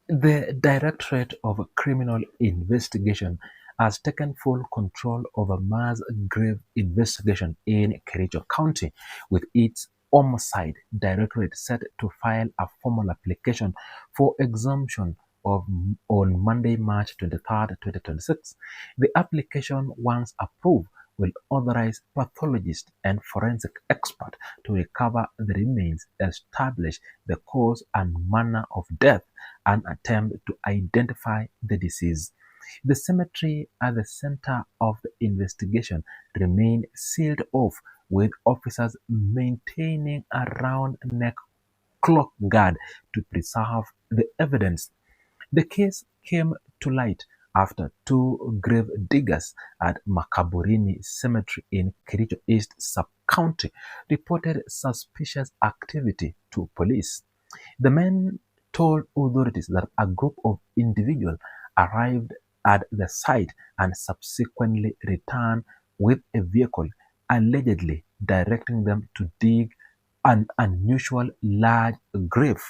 The Directorate of Criminal Investigation has taken full control of a mass grave investigation in Kericho County, with its homicide directorate set to file a formal application for exemption on Monday, March 23rd, 2026. The application, once approved, will authorize pathologists and forensic experts to recover the remains, establish the cause and manner of death, and attempt to identify the disease. The cemetery at the center of the investigation remained sealed off, with officers maintaining a round-neck clock guard to preserve the evidence. The case came to light after two grave diggers at Makaburini Cemetery in Kericho East Sub-County reported suspicious activity to police. The men told authorities that a group of individuals arrived at the site and subsequently returned with a vehicle, allegedly directing them to dig an unusual large grave.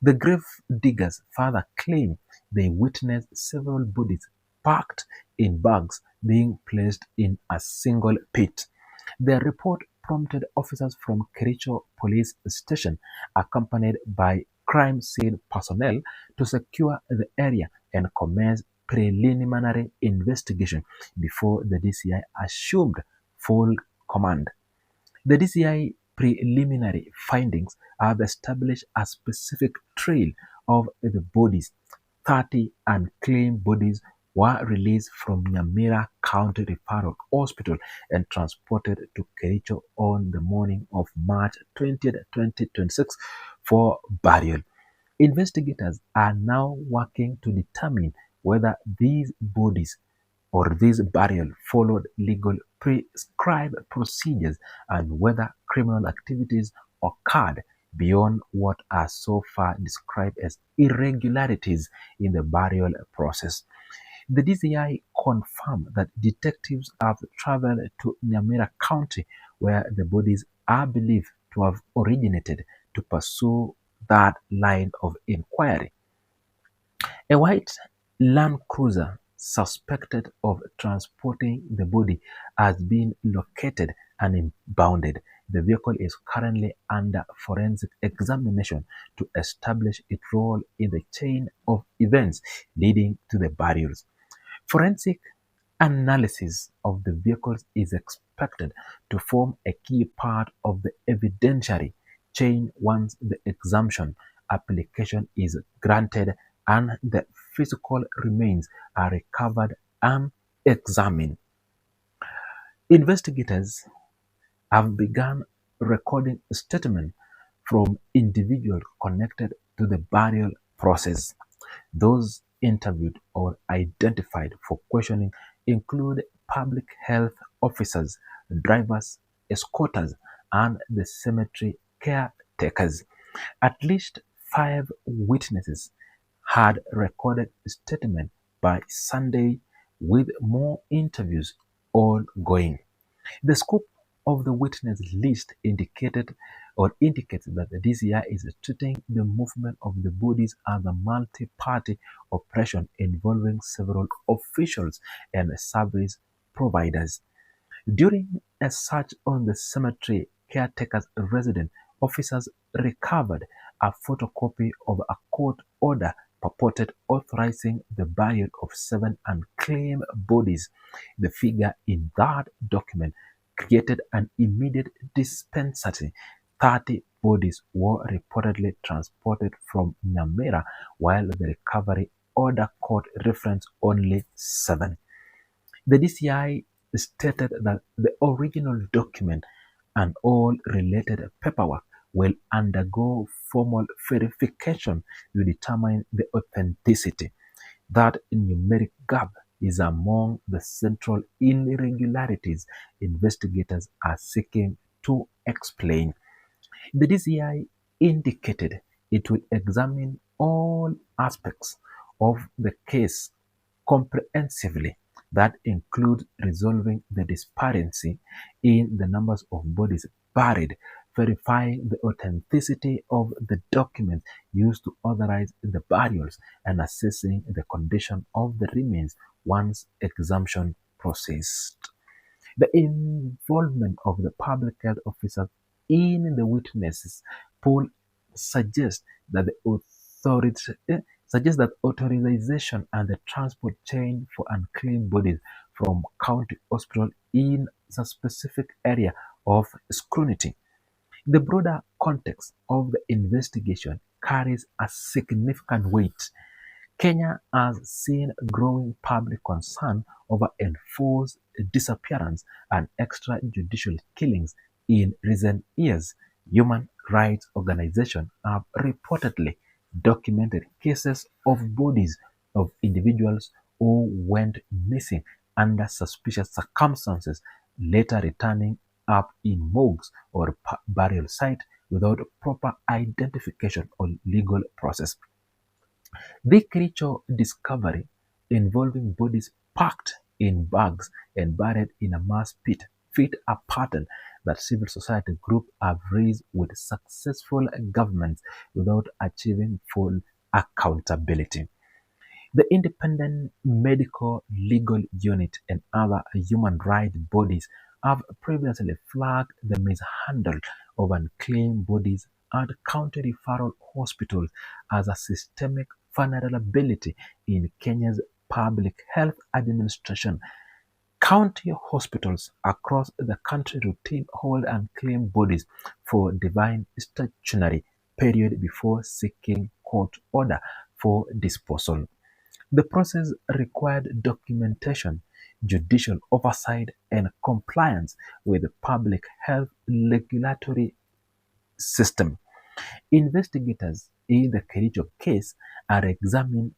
The grave diggers further claim they witnessed several bodies packed in bags being placed in a single pit. Their report prompted officers from Kericho Police Station, accompanied by crime scene personnel, to secure the area and commence preliminary investigation before the DCI assumed full command. The DCI preliminary findings have established a specific trail of the bodies. 30 unclaimed bodies were released from Nyamira County Referral Hospital and transported to Kericho on the morning of March 20th, 2026 for burial. Investigators are now working to determine whether these bodies or this burial followed legal prescribed procedures and whether criminal activities occurred beyond what are so far described as irregularities in the burial process. The DCI confirmed that detectives have traveled to Nyamira County, where the bodies are believed to have originated, to pursue that line of inquiry. A white Land Cruiser suspected of transporting the body has been located and impounded. The vehicle is currently under forensic examination to establish its role in the chain of events leading to the burials. Forensic analysis of the vehicles is expected to form a key part of the evidentiary chain once the exemption application is granted and the physical remains are recovered and examined. Investigators have begun recording statements from individuals connected to the burial process. Those interviewed or identified for questioning include public health officers, drivers, escorters, and the cemetery caretakers. At least five witnesses had recorded statements by Sunday, with more interviews ongoing. The scope of the witness list indicates that the DCI is treating the movement of the bodies as a multi-party operation involving several officials and service providers. During a search on the cemetery caretaker's residence, officers recovered a photocopy of a court order purported authorizing the burial of seven unclaimed bodies. The figure in that document created an immediate dispensity. 30 bodies were reportedly transported from Nyamira, while the recovery order court referenced only seven. The DCI stated that the original document and all related paperwork will undergo formal verification to determine the authenticity. That numeric gap is among the central irregularities investigators are seeking to explain. The DCI indicated it will examine all aspects of the case comprehensively. That includes resolving the disparity in the numbers of bodies buried, verifying the authenticity of the documents used to authorize the burials, and assessing the condition of the remains once exhumption processed. The involvement of the public health officers in the witnesses poll suggests that the authority suggests that authorization and the transport chain for unclaimed bodies from county hospital in a specific area of scrutiny. The broader context of the investigation carries a significant weight. Kenya has seen growing public concern over enforced disappearance and extrajudicial killings in recent years. Human rights organizations have reportedly documented cases of bodies of individuals who went missing under suspicious circumstances, later returning up in morgues or burial sites without proper identification or legal process. The Kericho discovery, involving bodies packed in bags and buried in a mass pit, fit a pattern that civil society groups have raised with successful governments without achieving full accountability. The Independent Medical Legal Unit and other human rights bodies have previously flagged the mishandling of unclaimed bodies at county referral hospitals as a systemic vulnerability in Kenya's public health administration. County hospitals across the country routinely hold unclaimed bodies for divine stationary period before seeking court order for disposal. The process required documentation, judicial oversight, and compliance with the public health regulatory system. Investigators in the Kericho case are examining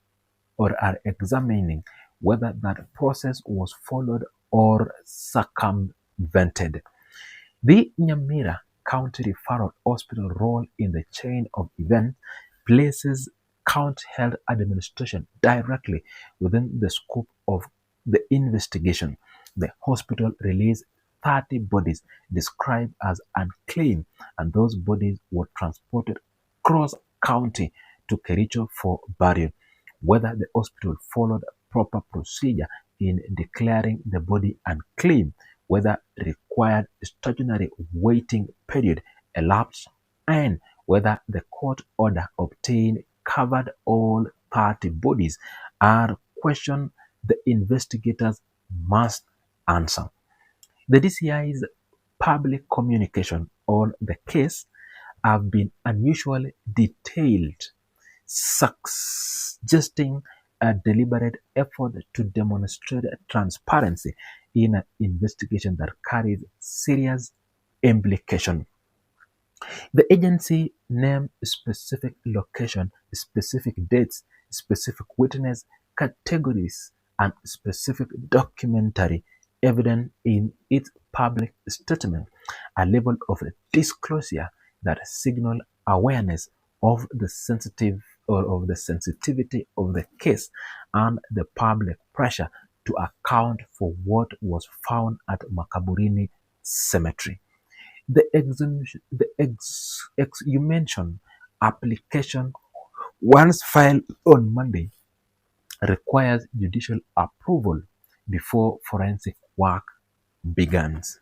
whether that process was followed or circumvented. The Nyamira County Referral Hospital role in the chain of events places county health administration directly within the scope of the investigation. The hospital released 30 bodies described as unclaimed, and those bodies were transported cross county to Kericho for burial. Whether the hospital followed proper procedure in declaring the body unclaimed, whether required statutory waiting period elapsed, and whether the court order obtained covered all 30 bodies are questions the investigators must answer. The DCI's public communication on the case have been unusually detailed, suggesting a deliberate effort to demonstrate transparency in an investigation that carries serious implications. The agency named specific location, specific dates, specific witness categories, and specific documentary evidence in its public statement, a level of disclosure that signal awareness of the sensitivity of the case and the public pressure to account for what was found at Makaburini Cemetery. The exhumation application, once filed on Monday, requires judicial approval before forensic work begins.